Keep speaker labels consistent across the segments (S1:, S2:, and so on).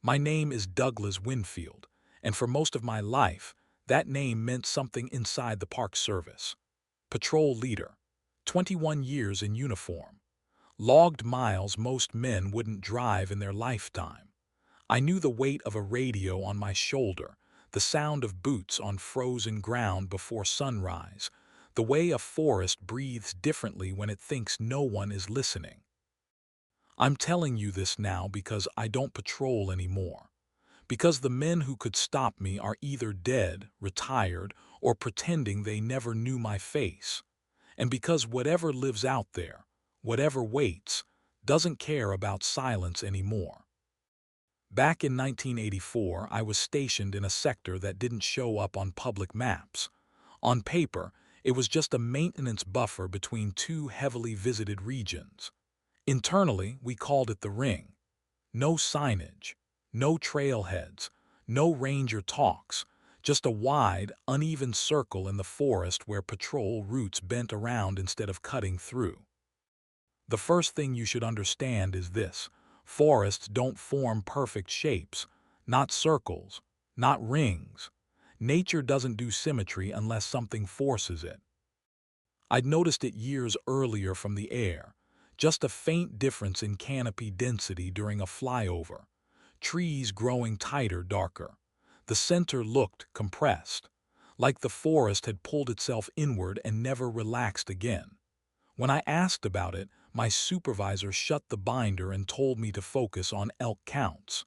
S1: My name is Douglas Winfield, and for most of my life, that name meant something inside the Park Service. Patrol leader, 21 years in uniform. Logged miles most men wouldn't drive in their lifetime. I knew the weight of a radio on my shoulder, the sound of boots on frozen ground before sunrise, the way a forest breathes differently when it thinks no one is listening. I'm telling you this now because I don't patrol anymore. Because the men who could stop me are either dead, retired, or pretending they never knew my face. And because whatever lives out there, whatever waits, doesn't care about silence anymore. Back in 1984, I was stationed in a sector that didn't show up on public maps. On paper, it was just a maintenance buffer between two heavily visited regions. Internally, we called it the Ring. No signage, no trailheads, no ranger talks, just a wide, uneven circle in the forest where patrol routes bent around instead of cutting through. The first thing you should understand is this: forests don't form perfect shapes, not circles, not rings. Nature doesn't do symmetry unless something forces it. I'd noticed it years earlier from the air, just a faint difference in canopy density during a flyover. Trees growing tighter, darker. The center looked compressed, like the forest had pulled itself inward and never relaxed again. When I asked about it, my supervisor shut the binder and told me to focus on elk counts.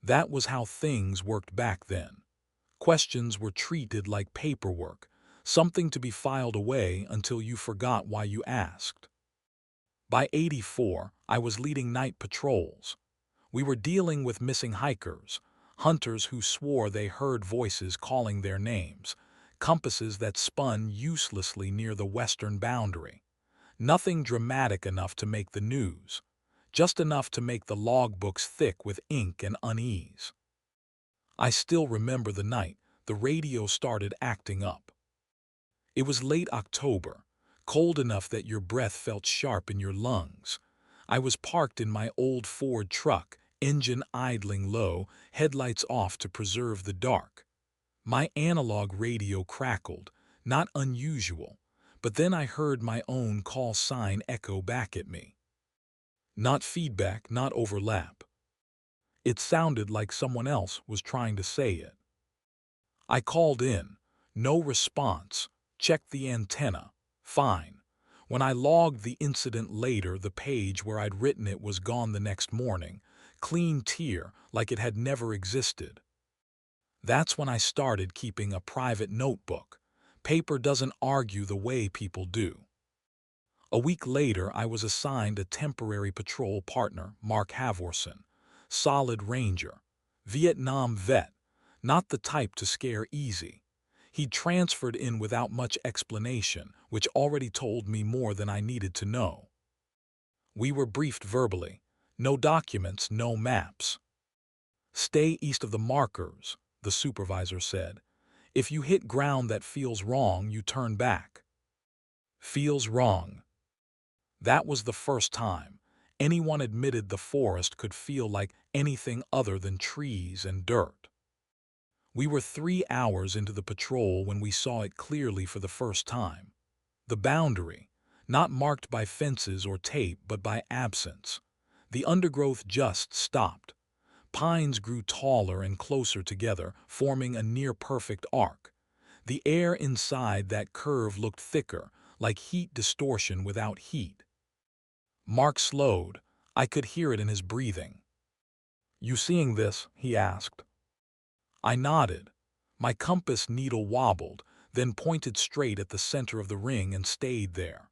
S1: That was how things worked back then. Questions were treated like paperwork, something to be filed away until you forgot why you asked. By '84, I was leading night patrols. We were dealing with missing hikers, hunters who swore they heard voices calling their names, compasses that spun uselessly near the western boundary. Nothing dramatic enough to make the news, just enough to make the logbooks thick with ink and unease. I still remember the night the radio started acting up. It was late October, cold enough that your breath felt sharp in your lungs. I was parked in my old Ford truck, engine idling low, headlights off to preserve the dark. My analog radio crackled, not unusual, but then I heard my own call sign echo back at me. Not feedback, not overlap. It sounded like someone else was trying to say it. I called in. No response. Checked the antenna. Fine. When I logged the incident later, the page where I'd written it was gone the next morning. Clean tear, like it had never existed. That's when I started keeping a private notebook. Paper doesn't argue the way people do. A week later, I was assigned a temporary patrol partner, Mark Havorson. Solid ranger. Vietnam vet. Not the type to scare easy. He'd transferred in without much explanation, which already told me more than I needed to know. We were briefed verbally. No documents, no maps. Stay east of the markers, the supervisor said. If you hit ground that feels wrong, you turn back. Feels wrong. That was the first time anyone admitted the forest could feel like anything other than trees and dirt. We were 3 hours into the patrol when we saw it clearly for the first time. The boundary, not marked by fences or tape but by absence. The undergrowth just stopped. Pines grew taller and closer together, forming a near-perfect arc. The air inside that curve looked thicker, like heat distortion without heat. Mark slowed. I could hear it in his breathing. "You seeing this?" he asked. I nodded. My compass needle wobbled, then pointed straight at the center of the ring and stayed there.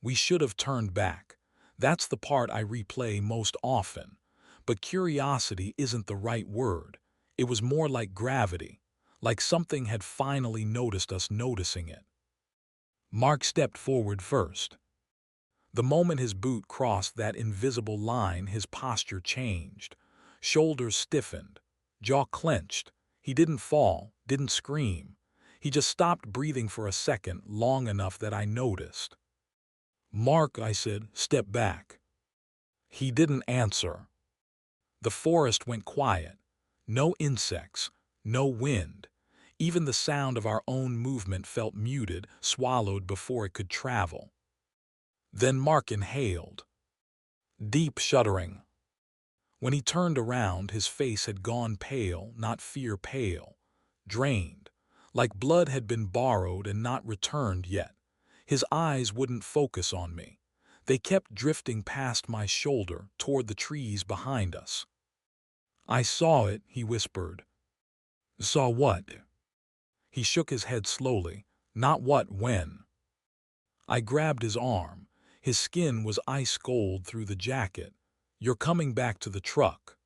S1: We should have turned back. That's the part I replay most often. But curiosity isn't the right word. It was more like gravity, like something had finally noticed us noticing it. Mark stepped forward first. The moment his boot crossed that invisible line, his posture changed. Shoulders stiffened, jaw clenched. He didn't fall, didn't scream. He just stopped breathing for a second, long enough that I noticed. "Mark," I said, "step back." He didn't answer. The forest went quiet. No insects, no wind. Even the sound of our own movement felt muted, swallowed before it could travel. Then Mark inhaled, deep shuddering. When he turned around, his face had gone pale, not fear pale, drained, like blood had been borrowed and not returned yet. His eyes wouldn't focus on me. They kept drifting past my shoulder, toward the trees behind us. "I saw it," he whispered. "Saw what?" He shook his head slowly. "Not what, when." I grabbed his arm. His skin was ice cold through the jacket. "You're coming back to the truck."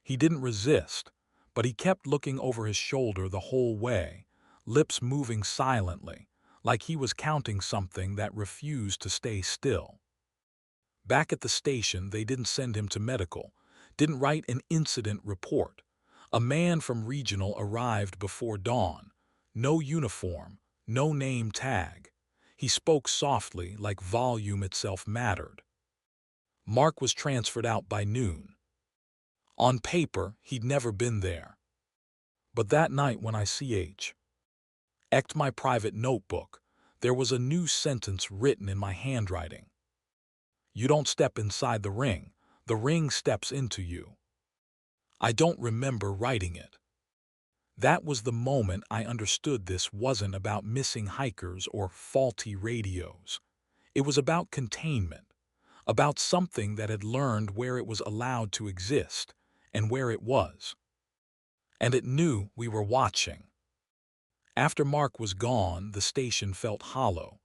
S1: He didn't resist, but he kept looking over his shoulder the whole way, lips moving silently, like he was counting something that refused to stay still. Back at the station, they didn't send him to medical, didn't write an incident report. A man from regional arrived before dawn. No uniform, no name tag. He spoke softly, like volume itself mattered. Mark was transferred out by noon. On paper, he'd never been there. But that night when I checked my private notebook, there was a new sentence written in my handwriting. "You don't step inside the ring steps into you." I don't remember writing it. That was the moment I understood this wasn't about missing hikers or faulty radios. It was about containment, about something that had learned where it was allowed to exist and where it was. And it knew we were watching. After Mark was gone, the station felt hollow.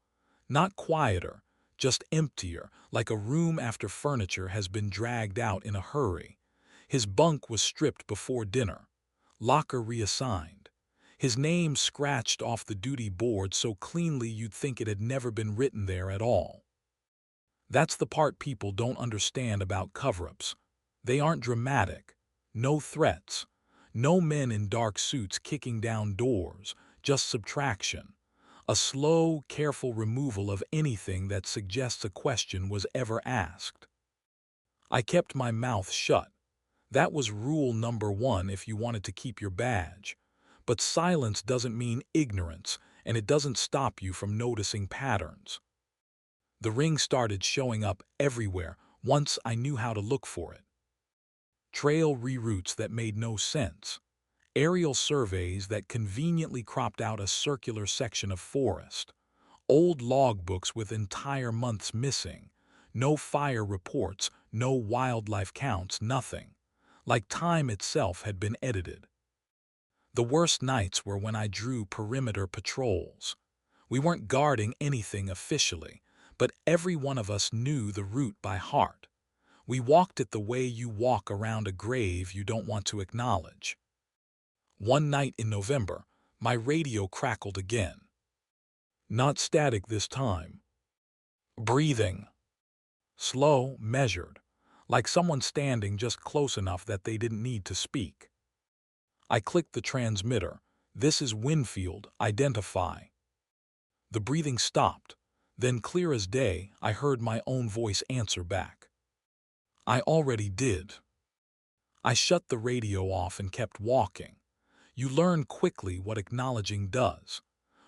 S1: Not quieter, just emptier, like a room after furniture has been dragged out in a hurry. His bunk was stripped before dinner, locker reassigned. His name scratched off the duty board so cleanly you'd think it had never been written there at all. That's the part people don't understand about cover-ups. They aren't dramatic. No threats. No men in dark suits kicking down doors. Just subtraction. A slow, careful removal of anything that suggests a question was ever asked. I kept my mouth shut. That was rule number one if you wanted to keep your badge. But silence doesn't mean ignorance, and it doesn't stop you from noticing patterns. The ring started showing up everywhere once I knew how to look for it. Trail reroutes that made no sense. Aerial surveys that conveniently cropped out a circular section of forest. Old logbooks with entire months missing. No fire reports, no wildlife counts, nothing. Like time itself had been edited. The worst nights were when I drew perimeter patrols. We weren't guarding anything officially, but every one of us knew the route by heart. We walked it the way you walk around a grave you don't want to acknowledge. One night in November, my radio crackled again. Not static this time. Breathing. Slow, measured, like someone standing just close enough that they didn't need to speak. I clicked the transmitter. "This is Winfield, identify." The breathing stopped. Then, clear as day, I heard my own voice answer back. I already did. I shut the radio off and kept walking. You learn quickly what acknowledging does.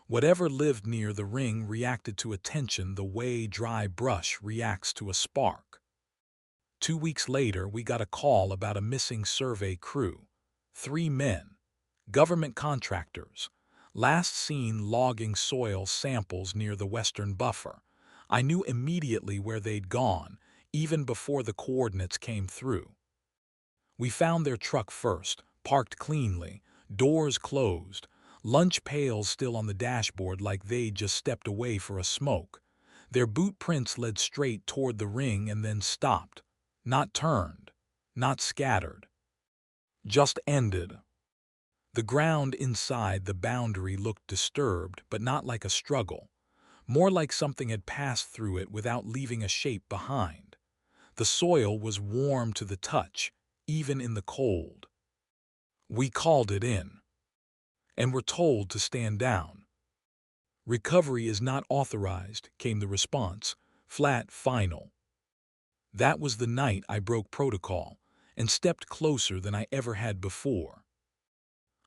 S1: Whatever lived near the ring reacted to attention the way dry brush reacts to a spark. 2 weeks later, we got a call about a missing survey crew. 3 men, government contractors, last seen logging soil samples near the western buffer. I knew immediately where they'd gone, even before the coordinates came through. We found their truck first, parked cleanly, doors closed, lunch pails still on the dashboard like they'd just stepped away for a smoke. Their boot prints led straight toward the ring and then stopped. Not turned, not scattered. Just ended. The ground inside the boundary looked disturbed, but not like a struggle. More like something had passed through it without leaving a shape behind. The soil was warm to the touch, even in the cold. We called it in, and were told to stand down. "Recovery is not authorized," came the response, flat, final. That was the night I broke protocol, and stepped closer than I ever had before.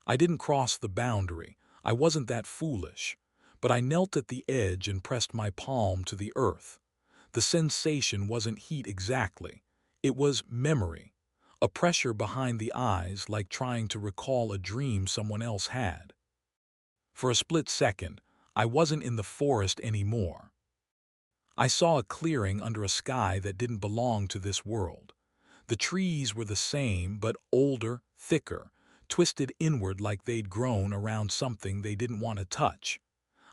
S1: I didn't cross the boundary. I wasn't that foolish. But I knelt at the edge and pressed my palm to the earth. The sensation wasn't heat exactly. It was memory. A pressure behind the eyes, like trying to recall a dream someone else had. For a split second, I wasn't in the forest anymore. I saw a clearing under a sky that didn't belong to this world. The trees were the same, but older, thicker, twisted inward like they'd grown around something they didn't want to touch.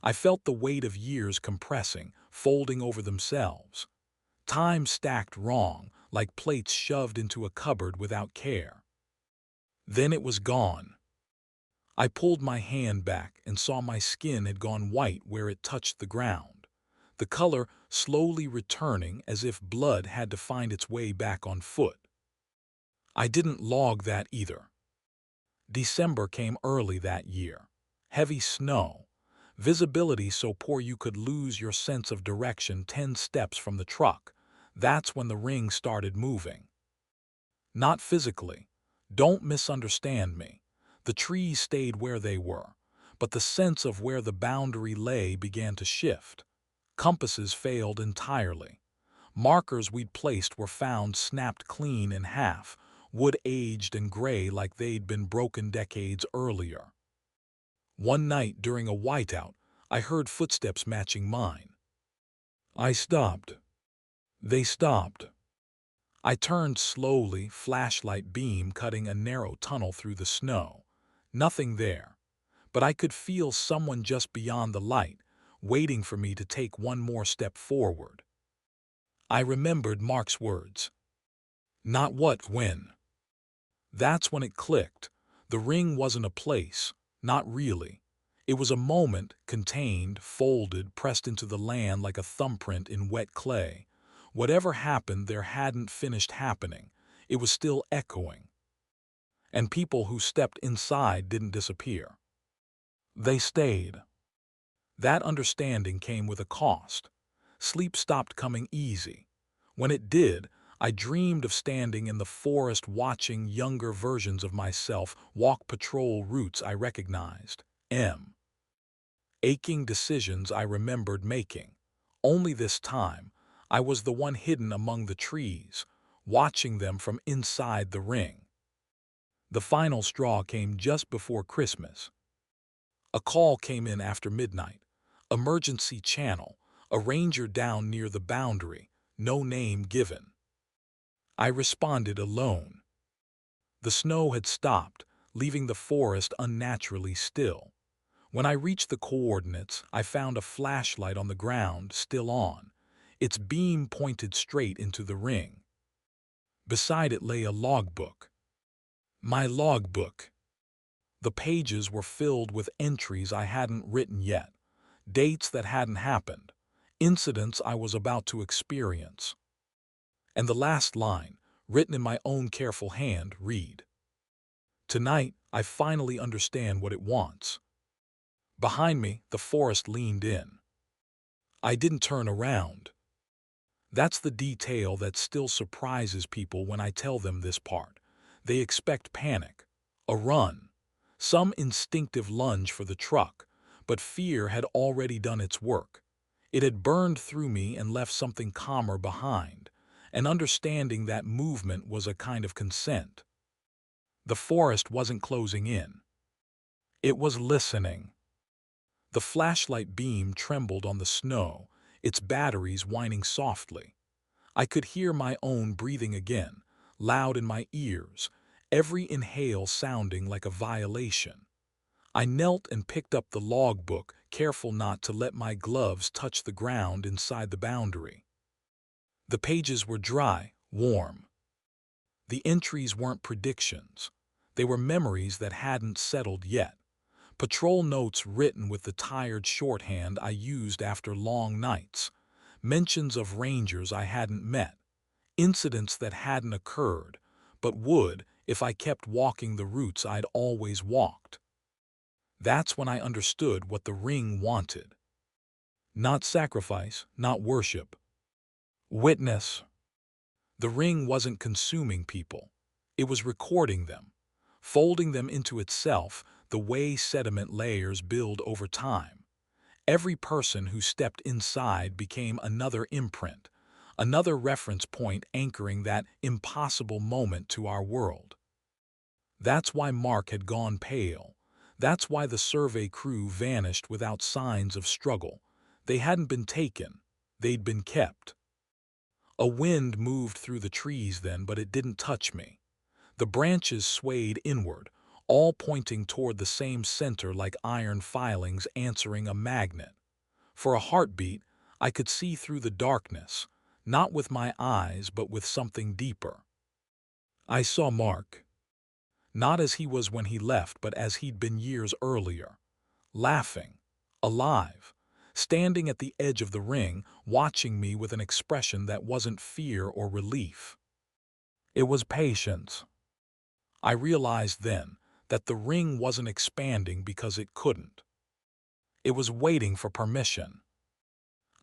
S1: I felt the weight of years compressing, folding over themselves. Time stacked wrong, like plates shoved into a cupboard without care. Then it was gone. I pulled my hand back and saw my skin had gone white where it touched the ground, the color slowly returning as if blood had to find its way back on foot. I didn't log that either. December came early that year. Heavy snow. Visibility so poor you could lose your sense of direction 10 steps from the truck. That's when the ring started moving. Not physically. Don't misunderstand me. The trees stayed where they were, but the sense of where the boundary lay began to shift. Compasses failed entirely. Markers we'd placed were found snapped clean in half, wood-aged and gray like they'd been broken decades earlier. One night during a whiteout, I heard footsteps matching mine. I stopped. They stopped. I turned slowly, flashlight beam cutting a narrow tunnel through the snow. Nothing there, but I could feel someone just beyond the light, waiting for me to take one more step forward. I remembered Mark's words. Not what, when. That's when it clicked. The ring wasn't a place, not really. It was a moment, contained, folded, pressed into the land like a thumbprint in wet clay. Whatever happened there hadn't finished happening. It was still echoing. And people who stepped inside didn't disappear. They stayed. That understanding came with a cost. Sleep stopped coming easy. When it did, I dreamed of standing in the forest watching younger versions of myself walk patrol routes I recognized. Aching decisions I remembered making. Only this time, I was the one hidden among the trees, watching them from inside the ring. The final straw came just before Christmas. A call came in after midnight. Emergency channel, a ranger down near the boundary, no name given. I responded alone. The snow had stopped, leaving the forest unnaturally still. When I reached the coordinates, I found a flashlight on the ground, still on. Its beam pointed straight into the ring. Beside it lay a logbook. My logbook. The pages were filled with entries I hadn't written yet, dates that hadn't happened, incidents I was about to experience. And the last line, written in my own careful hand, read, "Tonight, I finally understand what it wants." Behind me, the forest leaned in. I didn't turn around. That's the detail that still surprises people when I tell them this part. They expect panic, a run, some instinctive lunge for the truck, but fear had already done its work. It had burned through me and left something calmer behind, and understanding that movement was a kind of consent. The forest wasn't closing in. It was listening. The flashlight beam trembled on the snow, its batteries whining softly. I could hear my own breathing again, loud in my ears, every inhale sounding like a violation. I knelt and picked up the logbook, careful not to let my gloves touch the ground inside the boundary. The pages were dry, warm. The entries weren't predictions. They were memories that hadn't settled yet. Patrol notes written with the tired shorthand I used after long nights. Mentions of rangers I hadn't met. Incidents that hadn't occurred, but would if I kept walking the routes I'd always walked. That's when I understood what the ring wanted. Not sacrifice, not worship. Witness. The ring wasn't consuming people. It was recording them, folding them into itself the way sediment layers build over time. Every person who stepped inside became another imprint, another reference point anchoring that impossible moment to our world. That's why Mark had gone pale. That's why the survey crew vanished without signs of struggle. They hadn't been taken, they'd been kept. A wind moved through the trees then, but it didn't touch me. The branches swayed inward, all pointing toward the same center like iron filings answering a magnet. For a heartbeat, I could see through the darkness, not with my eyes but with something deeper. I saw Mark, not as he was when he left but as he'd been years earlier, laughing, alive, standing at the edge of the ring, watching me with an expression that wasn't fear or relief. It was patience. I realized then that the ring wasn't expanding because it couldn't. It was waiting for permission.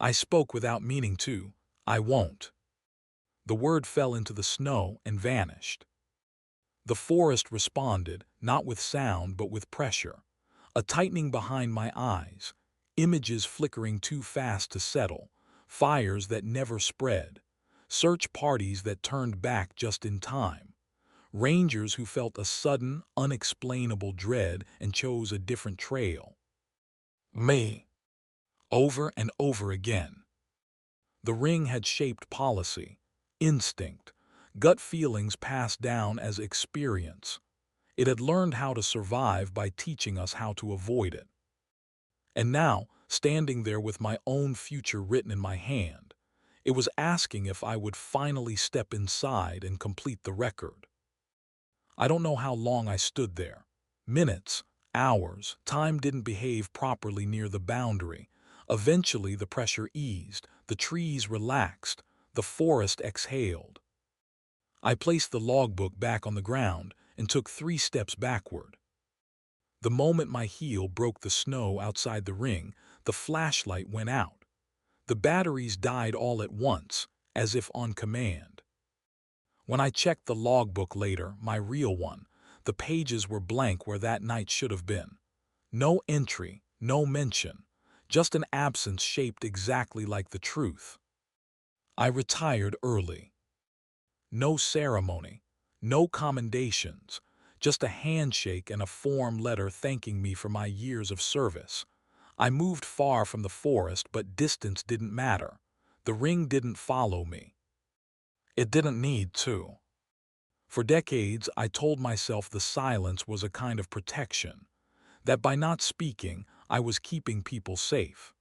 S1: I spoke without meaning to. I won't. The word fell into the snow and vanished. The forest responded, not with sound but with pressure. A tightening behind my eyes, images flickering too fast to settle, fires that never spread, search parties that turned back just in time, rangers who felt a sudden, unexplainable dread and chose a different trail. Me. Over and over again. The ring had shaped policy, instinct, gut feelings passed down as experience. It had learned how to survive by teaching us how to avoid it. And now, standing there with my own future written in my hand, it was asking if I would finally step inside and complete the record. I don't know how long I stood there. Minutes, hours, time didn't behave properly near the boundary. Eventually the pressure eased, the trees relaxed, the forest exhaled. I placed the logbook back on the ground and took 3 steps backward. The moment my heel broke the snow outside the ring, the flashlight went out. The batteries died all at once, as if on command. When I checked the logbook later, my real one, the pages were blank where that night should have been. No entry, no mention, just an absence shaped exactly like the truth. I retired early. No ceremony, no commendations, just a handshake and a form letter thanking me for my years of service. I moved far from the forest, but distance didn't matter. The ring didn't follow me. It didn't need to. For decades, I told myself the silence was a kind of protection, that by not speaking, I was keeping people safe.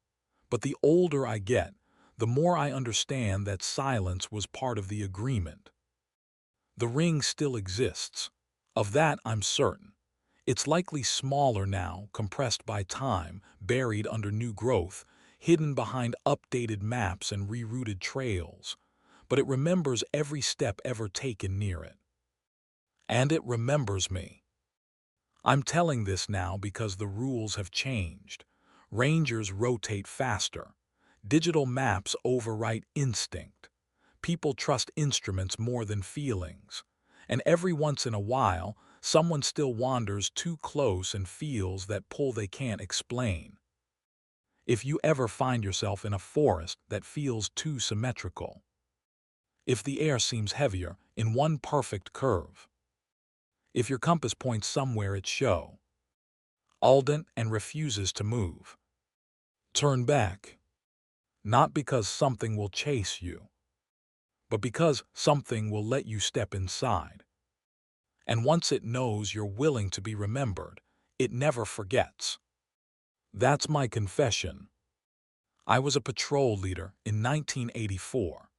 S1: But the older I get, the more I understand that silence was part of the agreement. The ring still exists. Of that I'm certain. It's likely smaller now, compressed by time, buried under new growth, hidden behind updated maps and rerouted trails. But it remembers every step ever taken near it. And it remembers me. I'm telling this now because the rules have changed. Rangers rotate faster. Digital maps overwrite instinct. People trust instruments more than feelings. And every once in a while, someone still wanders too close and feels that pull they can't explain. If you ever find yourself in a forest that feels too symmetrical, if the air seems heavier in one perfect curve, if your compass points somewhere it shows ardent and refuses to move, turn back. Not because something will chase you, but because something will let you step inside. And once it knows you're willing to be remembered, it never forgets. That's my confession. I was a patrol leader in 1984,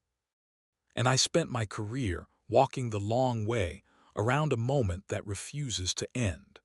S1: and I spent my career walking the long way around a moment that refuses to end.